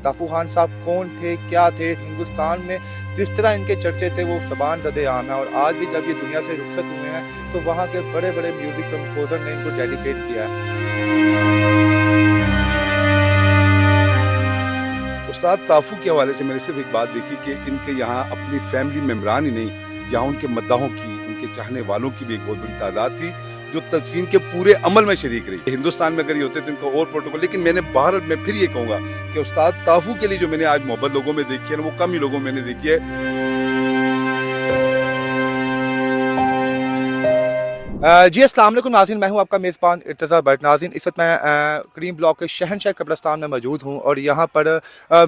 ताफू खान साहब कौन थे, क्या थे। हिंदुस्तान में जिस तरह इनके चर्चे थे वो ज़बान ज़दे आम है, और आज भी जब ये दुनिया से रुखसत हुए हैं तो वहाँ के बड़े बड़े म्यूज़िक कंपोज़र ने इनको डेडिकेट किया है। उस्ताद ताफू के हवाले से मैंने सिर्फ एक बात देखी कि इनके यहाँ अपनी फैमिली मेम्बरान ही नहीं, यहाँ उनके मद्दाहों की, उनके चाहने वालों की भी एक बहुत बड़ी तादाद थी जो तदफीन के पूरे अमल में शरीक रही। हिंदुस्तान में अगर ये होते तो इनका और प्रोटोकॉल, लेकिन मैंने भारत में फिर ये कहूँगा कि उस्ताद ताफू के लिए जो मैंने आज मोहब्बत लोगों में देखी है ना, वो कम ही लोगों में मैंने देखी है। जी अस्सलाम वालेकुम नाज़रीन, मैं हूं आपका मेज़बान इर्तज़ा भट्ट। नाज़रीन, इस वक्त मैं करीम ब्लॉक के शहनशाह कब्रिस्तान में मौजूद हूं और यहां पर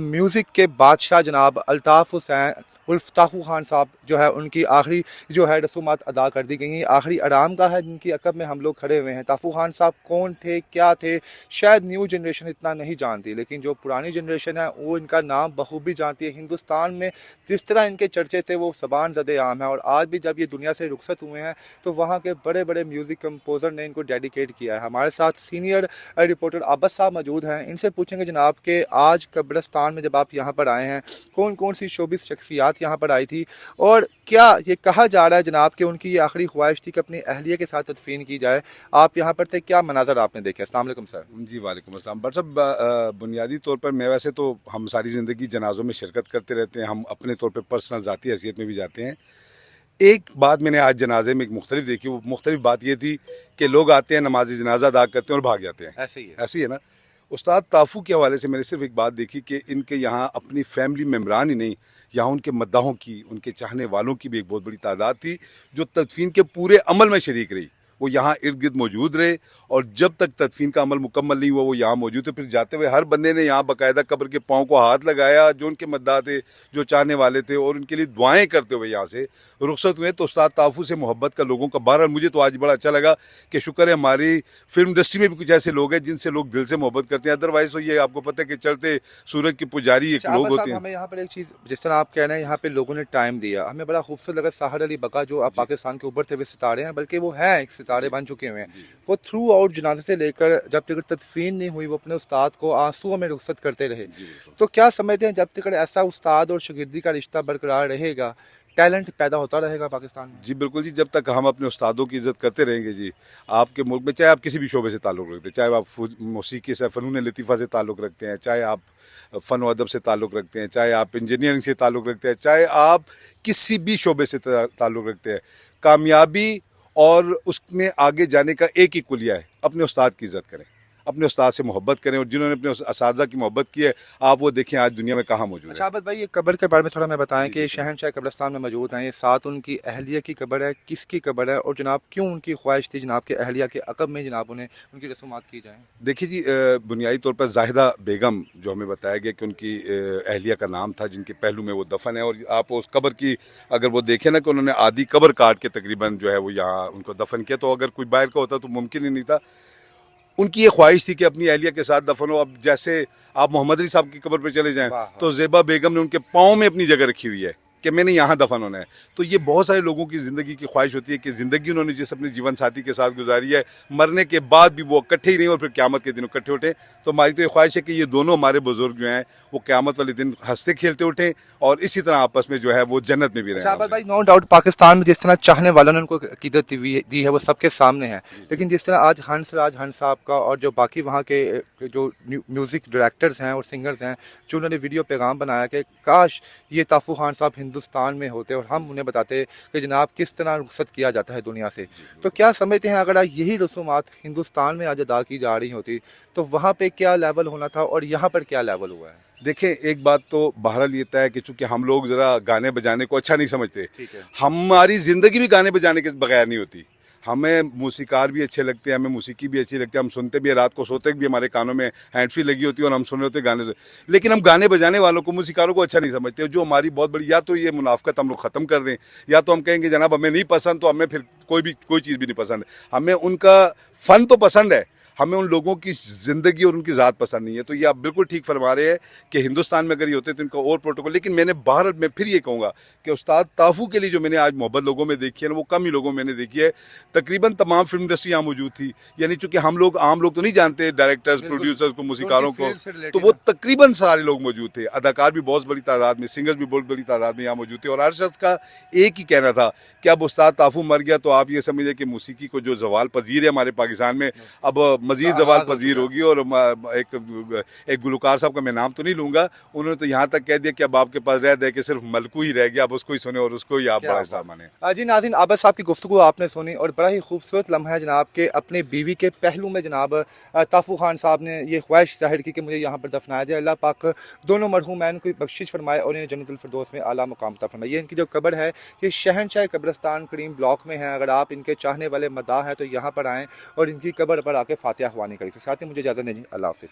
म्यूज़िक के बादशाह जनाब अल्ताफ़ हुसैन उर्फ़ ताफू खान साहब जो है उनकी आखिरी जो है रसूमात अदा कर दी गई हैं। आखिरी आराम गाह है जिनकी अकब में हम लोग खड़े हुए हैं। ताफू खान साहब कौन थे, क्या थे, शायद न्यू जनरेशन इतना नहीं जानती, लेकिन जो पुरानी जनरेशन है वो इनका नाम बखूबी जानती है। हिंदुस्तान में जिस तरह इनके चर्चे थे वो ज़बान ज़दे आम है, और आज भी जब ये दुनिया से रुखसत हुए हैं तो वहाँ के बड़े बड़े म्यूज़िक कंपोज़र ने इनको डेडिकेट किया है। हमारे साथ सीनियर रिपोर्टर अब्बास साहब मौजूद हैं, इनसे पूछेंगे जनाब कि आज कब्रिस्तान में जब आप यहाँ पर आए हैं कौन कौन सी शोबिस शख्सियात यहाँ पर आई थी, और क्या ये कहा जा रहा है जनाब कि उनकी ये आखिरी ख्वाहिश थी कि अपनी अहलिया के साथ तदफीन की जाए। आप यहाँ पर थे, क्या मनाजर आपने देखे? अस्सलाम वालेकुम सर। जी वालेकुम अस्सलाम। बट सब बुनियादी तौर पर मैं वैसे तो हम सारी ज़िंदगी जनाज़ों में शिरकत करते रहते हैं, हम अपने तौर पर पर्सनल ज़ाती हैसियत में भी जाते हैं। एक बात मैंने आज जनाजे में एक मुख्तलिफ देखी, वो मुख्तलिफ बात ये थी कि लोग आते हैं, नमाज जनाजा अदा करते हैं और भाग जाते हैं। ऐसे ही है ना। उस्ताद ताफू के हवाले से मैंने सिर्फ एक बात देखी कि इनके यहाँ अपनी फैमिली मेम्बरान ही नहीं, यहाँ उनके मद्दाहों की, उनके चाहने वालों की भी एक बहुत बड़ी तादाद थी जो तदफीन के पूरे अमल में शरीक रही। वो यहाँ इर्द गिर्द मौजूद रहे और जब तक तदफीन का अमल मुकम्मल नहीं हुआ वो यहाँ मौजूद थे। फिर जाते हुए हर बंदे ने यहाँ बाकायदा कब्र के पाँव को हाथ लगाया, जो उनके मद्दा थे, जो चाहने वाले थे, और उनके लिए दुआएं करते हुए यहाँ से रुखसत हुए। तो उस्ताद ताफू से मोहब्बत का लोगों का बहरहाल मुझे तो आज बड़ा अच्छा लगा कि शुक्र है हमारी फिल्म इंडस्ट्री में भी कुछ ऐसे लोग हैं जिनसे लोग दिल से मोहब्बत करते हैं। अदरवाइज तो ये आपको पता है कि चढ़ते सूरज के पुजारी एक लोग होते हैं। हमें यहाँ पर एक चीज़, जिस तरह आप कह रहे हैं यहाँ पे लोगों ने टाइम दिया, हमें बड़ा खूबसूरत लगा। साहर अली बका जो अब पाकिस्तान के उभरते हुए सितारे हैं, बल्कि वो हैं एक सितारे बन चुके हुए हैं, वो थ्रू आउट जनाजे से लेकर जब तक तदफीन नहीं हुई वो अपने उस्ताद को आंसुओं में रुखसत करते रहे। तो क्या समझते हैं जब तक ऐसा उस्ताद और शागिर्दी का रिश्ता बरकरार रहेगा, टैलेंट पैदा होता रहेगा पाकिस्तान में? जी बिल्कुल जी, जब तक हम अपने उस्तादों की इज़्ज़त करते रहेंगे जी, आपके मुल्क में चाहे आप किसी भी शोबे से ताल्लुक़ रखते हैं, चाहे आप मौसीकी से, फ़नून लतीफ़ा से ताल्लुक़ रखते हैं, चाहे आप फ़न व अदब से ताल्लुक़ रखते हैं, चाहे आप इंजीनियरिंग से ताल्लुक़ रखते हैं, चाहे आप किसी भी शोबे से ताल्लुक़ रखते हैं, कामयाबी और उसमें आगे जाने का एक ही कुलिया है, अपने उस्ताद की इज़्ज़त करें, अपने उस्ताद से मोहब्बत करें, और जिन्होंने अपने असातिज़ा की मोहब्बत की है आप वो देखें आज दुनिया में कहाँ मौजूद है। अच्छा भाई, ये कब्र के बारे में थोड़ा मैं बताएं कि शहनशाह कब्रिस्तान में मौजूद हैं, ये साथ उनकी अहलिया की कब्र है, किसकी कब्र है, और जनाब क्यों उनकी ख्वाहिश थी जनाब के अहलिया के अकब में जनाब उन्हें उनकी रसूमात की जाए? देखिए जी, बुनियादी तौर पर जाहिदा बेगम जो हमें बताया गया कि उनकी अहलिया का नाम था, जिनके पहलू में वो दफन है, और आप उस कब्र की अगर वो देखें ना कि उन्होंने आधी कब्र काट के तकरीबन जो है वो यहाँ उनको दफन किया, तो अगर कोई बाहर का होता तो मुमकिन ही नहीं था। उनकी ये ख्वाहिश थी कि अपनी अहलिया के साथ दफन हो। अब जैसे आप मोहम्मद अली साहब की कब्र पे चले जाएं तो ज़ेबा बेगम ने उनके पाँव में अपनी जगह रखी हुई है कि मैंने यहाँ दफन होना है। तो ये बहुत सारे लोगों की ज़िंदगी की ख्वाहिश होती है कि ज़िंदगी उन्होंने जिस अपने जीवन साथी के साथ गुजारी है, मरने के बाद भी वो इकट्ठे ही नहीं और फिर क़यामत के दिन इकट्ठे उठें। तो हमारी तो ये ख्वाहिश है कि ये दोनों हमारे बुजुर्ग जो हैं वो क़यामत वाले दिन हंसते खेलते उठें और इसी तरह आपस में जो है वो जन्नत में भी रहें। शाबाश भाई, नो डाउट पाकिस्तान में जिस तरह चाहने वालों ने उनको अकीदत दी है वो सबके सामने है, लेकिन जिस तरह आज हंसराज हंस साहब का और जो बाकी वहाँ के जो म्यूज़िक डायरेक्टर्स हैं और सिंगर्स हैं जो उन्होंने वीडियो पैगाम बनाया कि काश ये ताफू खान साहब हिंदुस्तान में होते और हम उन्हें बताते कि जनाब किस तरह रुखसत किया जाता है दुनिया से, तो क्या समझते हैं अगर यही रसूमात हिंदुस्तान में आज अदा की जा रही होती तो वहाँ पे क्या लेवल होना था और यहाँ पर क्या लेवल हुआ है? देखें, एक बात तो बहरहाल ये तय है कि चूँकि हम लोग ज़रा गाने बजाने को अच्छा नहीं समझते, हमारी ज़िंदगी भी गाने बजाने के बगैर नहीं होती। हमें मौसीकार भी अच्छे लगते हैं, हमें मौसीकी भी अच्छी लगती है, हम सुनते भी हैं, रात को सोते भी हमारे कानों में हैंड फ्री लगी होती है और हम सुन रहे होते गाने से। लेकिन हम गाने बजाने वालों को, मौसीकारों को अच्छा नहीं समझते। जो हमारी बहुत बड़ी, या तो ये मुनाफ़क़त हम लोग ख़त्म कर दें, या तो हम कहेंगे जनाब हमें नहीं पसंद तो हमें फिर कोई चीज़ भी नहीं पसंद। हमें उनका फ़न तो पसंद है, ہمیں ان لوگوں کی زندگی اور ان کی ذات پسند نہیں ہے. تو یہ آپ بالکل ٹھیک فرما رہے ہیں کہ ہندوستان میں اگر یہ ہوتے تو ان کا اور پروٹوکول. لیکن میں نے بھارت میں پھر یہ کہوں گا کہ استاد تافو کے لیے جو میں نے آج محبت لوگوں میں دیکھی ہے نا وہ کم ہی لوگوں میں نے دیکھی ہے. تقریباً تمام فلم انڈسٹری یہاں موجود تھی. یعنی چونکہ ہم لوگ عام لوگ تو نہیں جانتے ڈائریکٹرز پروڈیوسرز کو موسیقاروں کو, تو وہ تقریباً سارے لوگ موجود تھے. اداکار بھی بہت بڑی تعداد میں, سنگرز بھی بہت بڑی تعداد میں یہاں موجود تھے. اور ہر شخص کا ایک ہی کہنا تھا کہ اب استاد تافو مر گیا تو آپ یہ سمجھیں کہ موسیقی کو جو زوال پذیر ہے ہمارے پاکستان میں اب مزید زوال پذیر ہوگی. اور ایک گلوکار صاحب کا میں نام تو نہیں لوں گا, انہوں نے تو یہاں تک کہہ دیا کہ اب آپ کے پاس رہ دے کہ صرف ملکو ہی رہ گیا, اب اس کو ہی سنیں اور اس کو ہی آپ بڑا احترام مانیں. جی ناظرین, عابد صاحب کی گفتگو آپ نے سنی اور بڑا ہی خوبصورت لمحہ ہے جناب کہ اپنے بیوی کے پہلو میں جناب تافو خان صاحب نے یہ خواہش ظاہر کی کہ مجھے یہاں پر دفنایا جائے. اللہ پاک دونوں مرحومین کو بخشش فرمائے اور انہیں جنت الفردوس میں اعلیٰ مقام عطا فرمائے. یہ ان کی جو قبر ہے یہ شہنشاہ قبرستان کریم بلاک میں ہے. اگر آپ ان کے چاہنے والے مداح ہیں تو یہاں پر آئیں اور ان کی قبر پر آ کے فاتحہ خوانی کریں. ساتھ ہی مجھے اجازت دیں, اللہ حافظ.